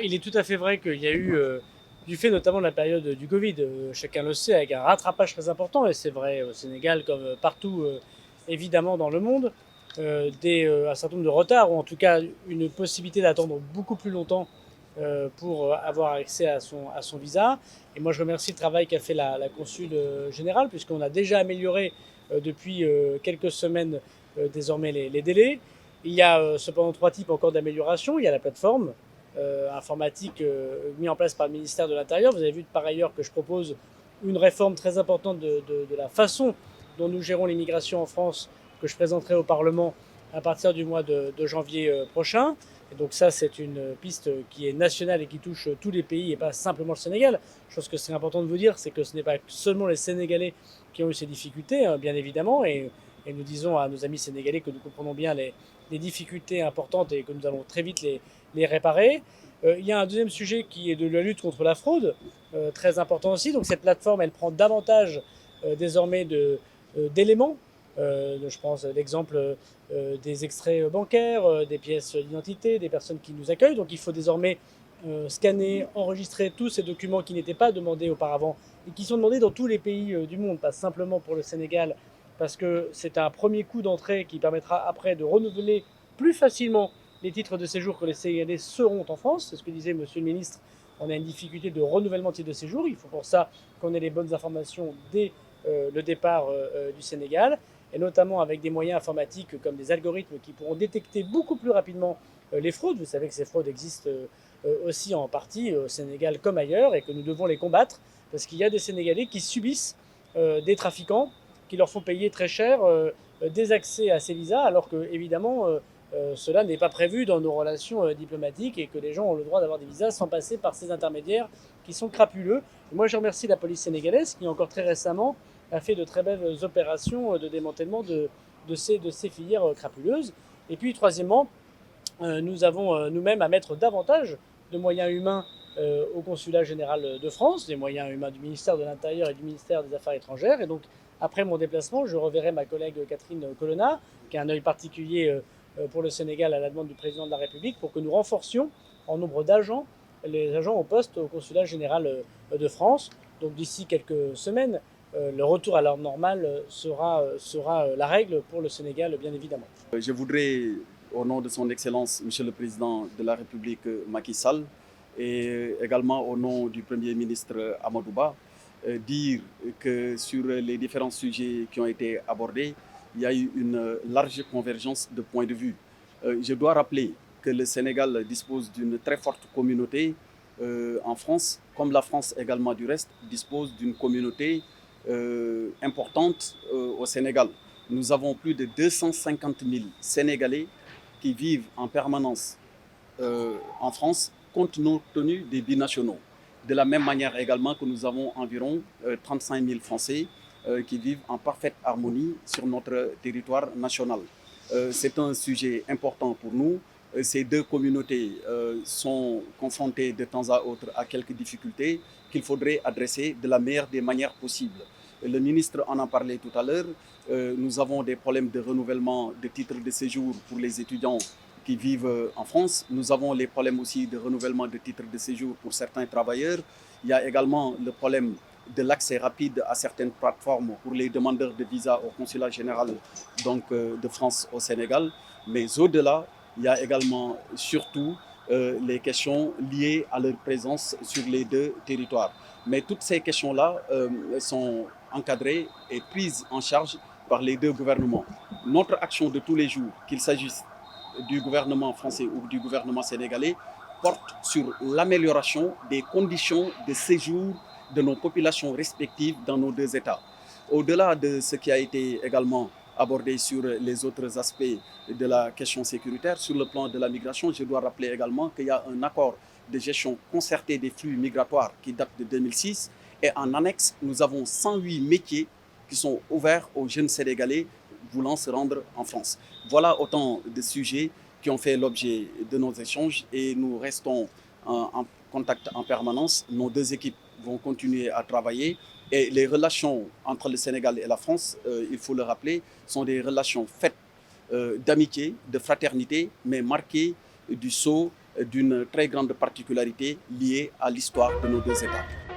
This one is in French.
il est tout à fait vrai qu'il y a eu, du fait notamment de la période du Covid, chacun le sait, avec un rattrapage très important, et c'est vrai au Sénégal comme partout évidemment dans le monde, un certain nombre de retards, ou en tout cas une possibilité d'attendre beaucoup plus longtemps pour avoir accès à son visa. Et moi je remercie le travail qu'a fait la consul générale, puisqu'on a déjà amélioré depuis quelques semaines désormais les délais. Il y a cependant trois types encore d'amélioration. Il y a la plateforme informatique mise en place par le ministère de l'Intérieur. Vous avez vu par ailleurs que je propose une réforme très importante de la façon dont nous gérons l'immigration en France, que je présenterai au Parlement à partir du mois de janvier prochain. Et donc ça, c'est une piste qui est nationale et qui touche tous les pays et pas simplement le Sénégal. Chose que c'est important de vous dire, c'est que ce n'est pas seulement les Sénégalais qui ont eu ces difficultés, hein, bien évidemment, et nous disons à nos amis sénégalais que nous comprenons bien les difficultés importantes et que nous allons très vite les réparer. Il y a un deuxième sujet qui est de la lutte contre la fraude, très important aussi. Donc cette plateforme, elle prend davantage désormais d'éléments. Je pense à l'exemple des extraits bancaires, des pièces d'identité, des personnes qui nous accueillent. Donc il faut désormais scanner, enregistrer tous ces documents qui n'étaient pas demandés auparavant et qui sont demandés dans tous les pays du monde, pas simplement pour le Sénégal, parce que c'est un premier coup d'entrée qui permettra après de renouveler plus facilement les titres de séjour que les Sénégalais seront en France. C'est ce que disait Monsieur le Ministre. On a une difficulté de renouvellement de titres de séjour. Il faut pour ça qu'on ait les bonnes informations dès le départ du Sénégal, et notamment avec des moyens informatiques comme des algorithmes qui pourront détecter beaucoup plus rapidement les fraudes. Vous savez que ces fraudes existent aussi en partie au Sénégal comme ailleurs, et que nous devons les combattre, parce qu'il y a des Sénégalais qui subissent des trafiquants qui leur font payer très cher des accès à ces visas, alors que évidemment cela n'est pas prévu dans nos relations diplomatiques, et que les gens ont le droit d'avoir des visas sans passer par ces intermédiaires qui sont crapuleux. Et moi je remercie la police sénégalaise qui encore très récemment a fait de très belles opérations de démantèlement de ces filières crapuleuses. Et puis troisièmement, nous avons nous-mêmes à mettre davantage de moyens humains au consulat général de France, des moyens humains du ministère de l'Intérieur et du ministère des Affaires étrangères. Et donc, après mon déplacement, je reverrai ma collègue Catherine Colonna, qui a un œil particulier pour le Sénégal à la demande du président de la République, pour que nous renforcions en nombre d'agents, les agents au poste au consulat général de France. Donc d'ici quelques semaines, le retour à l'ordre normal sera la règle pour le Sénégal, bien évidemment. Je voudrais, au nom de son Excellence, Monsieur le Président de la République Macky Sall, et également au nom du Premier ministre Amadou Ba, dire que sur les différents sujets qui ont été abordés, il y a eu une large convergence de points de vue. Je dois rappeler que le Sénégal dispose d'une très forte communauté en France, comme la France également du reste dispose d'une communauté importante au Sénégal. Nous avons plus de 250 000 Sénégalais qui vivent en permanence en France, compte tenu des binationaux. De la même manière également que nous avons environ 35 000 Français qui vivent en parfaite harmonie sur notre territoire national. C'est un sujet important pour nous. Ces deux communautés sont confrontées de temps à autre à quelques difficultés qu'il faudrait adresser de la meilleure des manières possibles. Le ministre en a parlé tout à l'heure. Nous avons des problèmes de renouvellement de titres de séjour pour les étudiants qui vivent en France. Nous avons les problèmes aussi de renouvellement de titres de séjour pour certains travailleurs. Il y a également le problème de l'accès rapide à certaines plateformes pour les demandeurs de visa au consulat général de France au Sénégal. Mais au-delà, il y a également surtout les questions liées à leur présence sur les deux territoires. Mais toutes ces questions-là sont encadrées et prises en charge par les deux gouvernements. Notre action de tous les jours, qu'il s'agisse du gouvernement français ou du gouvernement sénégalais, porte sur l'amélioration des conditions de séjour de nos populations respectives dans nos deux États. Au-delà de ce qui a été également abordé sur les autres aspects de la question sécuritaire, sur le plan de la migration, je dois rappeler également qu'il y a un accord de gestion concertée des flux migratoires qui date de 2006. Et en annexe, nous avons 108 métiers qui sont ouverts aux jeunes Sénégalais voulant se rendre en France. Voilà autant de sujets qui ont fait l'objet de nos échanges et nous restons en contact en permanence. Nos deux équipes vont continuer à travailler et les relations entre le Sénégal et la France, il faut le rappeler, sont des relations faites d'amitié, de fraternité, mais marquées du sceau d'une très grande particularité liée à l'histoire de nos deux États.